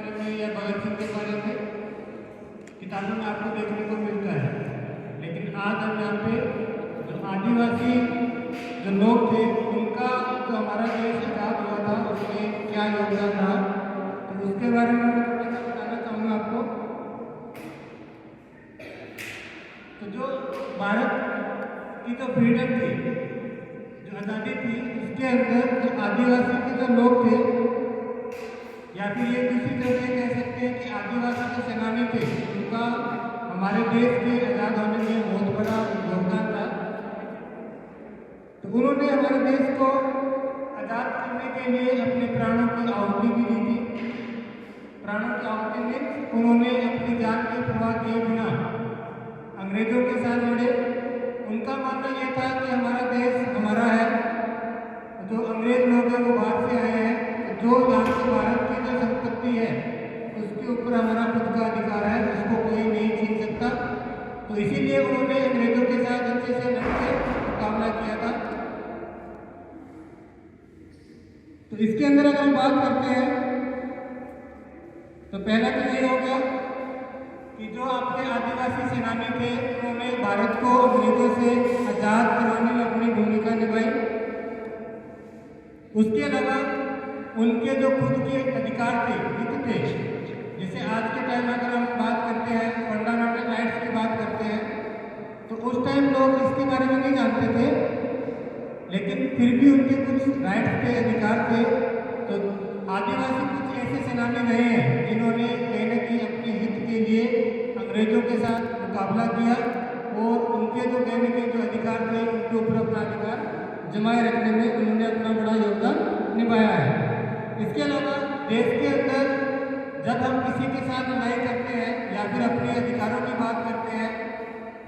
बारे में या भगत सिंह के बारे में किताबों में आपको देखने को मिलता है। लेकिन आज हम यहाँ पे जो आदिवासी जो लोग थे उनका जो हमारा देश आज़ाद हुआ था उसमें क्या योगदान रहा, तो उसके बारे में मैं थोड़ा सा बताना चाहूँगा आपको। तो जो भारत की जो फ्रीडम थी, जो आज़ादी थी, उसके अंदर जो आदिवासी के जो लोग थे, या फिर ये किसी तरह से कह सकते हैं कि आदिवासी जो सेनानी थे, उनका हमारे देश के आज़ाद होने में बहुत बड़ा योगदान था। तो उन्होंने हमारे देश को आज़ाद करने के लिए अपने प्राणों की आहुति भी दी थी। प्राणों की आहुति में उन्होंने अपनी जान की परवाह किए बिना अंग्रेजों के साथ लड़े। उनका मानना यह था कि हमारा देश हमारा है, जो अंग्रेज लोग हैं वो बाहर से आए हैं, जो यहाँ से भारत की जो संपत्ति है उसके ऊपर हमारा खुद का अधिकार है, उसको कोई नहीं छीन सकता। तो इसीलिए उन्होंने अंग्रेजों के साथ अच्छे से लड़के मुकाबला किया था। तो इसके अंदर अगर हम बात करते हैं तो पहला तो ये हो गया कि जो आपके आदिवासी सेनानी थे उन्होंने भारत को अंग्रेजों से आज़ाद करवाने में अपनी भूमिका निभाई। उसके अलावा उनके जो खुद के अधिकार थे, हित थे, जैसे आज के टाइम अगर हम बात करते हैं फंडामेंटल राइट्स की बात करते हैं, तो उस टाइम लोग इसके बारे में नहीं जानते थे, लेकिन फिर भी उनके कुछ राइट्स थे, अधिकार थे। तो आदिवासी कुछ ऐसे सेनानी रहे हैं जिन्होंने कहीं न कहीं अपने हित के लिए अंग्रेजों के साथ मुकाबला किया और उनके जो कहीं न कहीं जो अधिकार थे उनके ऊपर अपना अधिकार जमाए रखने में उन्होंने अपना बड़ा योगदान निभाया है। इसके अलावा देश के अंदर जब हम किसी के साथ लड़ाई करते हैं या फिर अपने अधिकारों की बात करते हैं,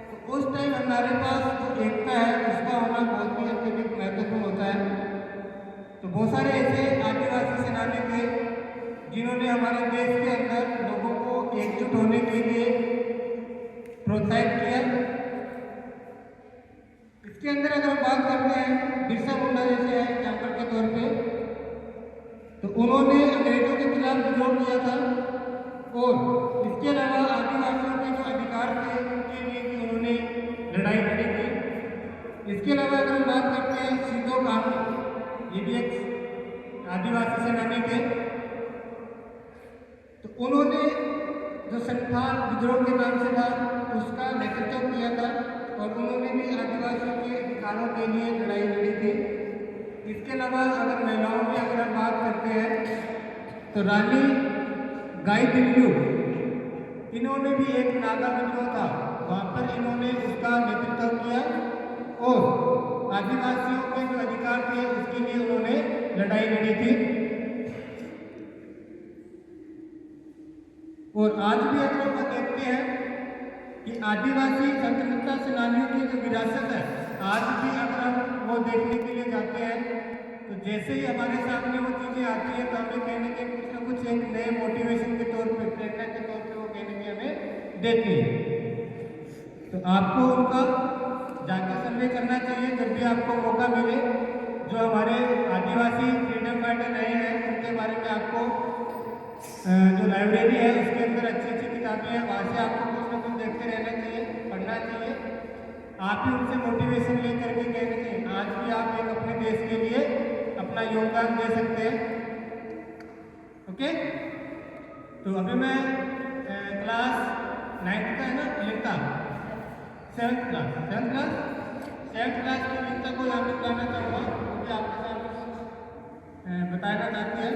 तो उस टाइम हमारे पास जो एकता है उसका होना बहुत ही अत्यधिक महत्वपूर्ण होता है। तो बहुत सारे ऐसे आदिवासी सेनानी थे जिन्होंने हमारे देश के अंदर लोगों को एकजुट होने के लिए प्रोत्साहित किया। इसके अंदर अगर हम बात करते हैं बिरसा मुंडा जैसे है एग्जाम्पल के तौर पे, तो उन्होंने अंग्रेजों के खिलाफ विद्रोह किया था और इसके अलावा आदिवासियों के जो अधिकार थे उनके लिए भी उन्होंने लड़ाई लड़ी थी। इसके अलावा अगर हम बात करते हैं सिद्धो कान्हू, ये भी एक आदिवासी सेनानी थे। तो उन्होंने जो संथाल विद्रोह के नाम से था उसका नेतृत्व किया था और उन्होंने भी आदिवासियों के अधिकारों के लिए लड़ाई लड़ी थी। इसके अलावा अगर महिलाओं की अगर हम बात करते हैं तो रानी गाईदिन्यू, इन्होंने भी एक नागा विद्रोह था, वहाँ पर इन्होंने उसका नेतृत्व किया और आदिवासियों के जो अधिकार थे उसके लिए उन्होंने लड़ाई लड़ी थी। और आज भी अगर हम देखते हैं कि आदिवासी स्वतंत्रता सेनानियों की जो विरासत है, आज भी अगर हम वो देखने के लिए जाते हैं तो जैसे ही हमारे सामने वो चीज़ें आती है तो हमें कहने के कुछ ना कुछ एक नए मोटिवेशन के तौर पे, प्रेरणा के तौर पे वो कहने के हमें देती है। तो आपको उनका जाके सर्वे करना चाहिए जब भी आपको मौका मिले। जो हमारे आदिवासी फ्रीडम फाइटर रहे हैं उनके बारे में आपको जो लाइब्रेरी है उसके अंदर अच्छी अच्छी किताबें हैं, वहाँ से आपको कुछ ना कुछ देखते रहना चाहिए, पढ़ना चाहिए। आप भी उनसे मोटिवेशन लेकर के कहने चाहिए आज भी आप एक अपने देश के लिए अपना योगदान दे सकते हैं। ओके, तो अभी मैं क्लास 9th का है ना लिखता, 7th क्लास की लिखता को यहाँ पे बताना चाहूँगा, क्योंकि आपके सामने बताना चाहती है।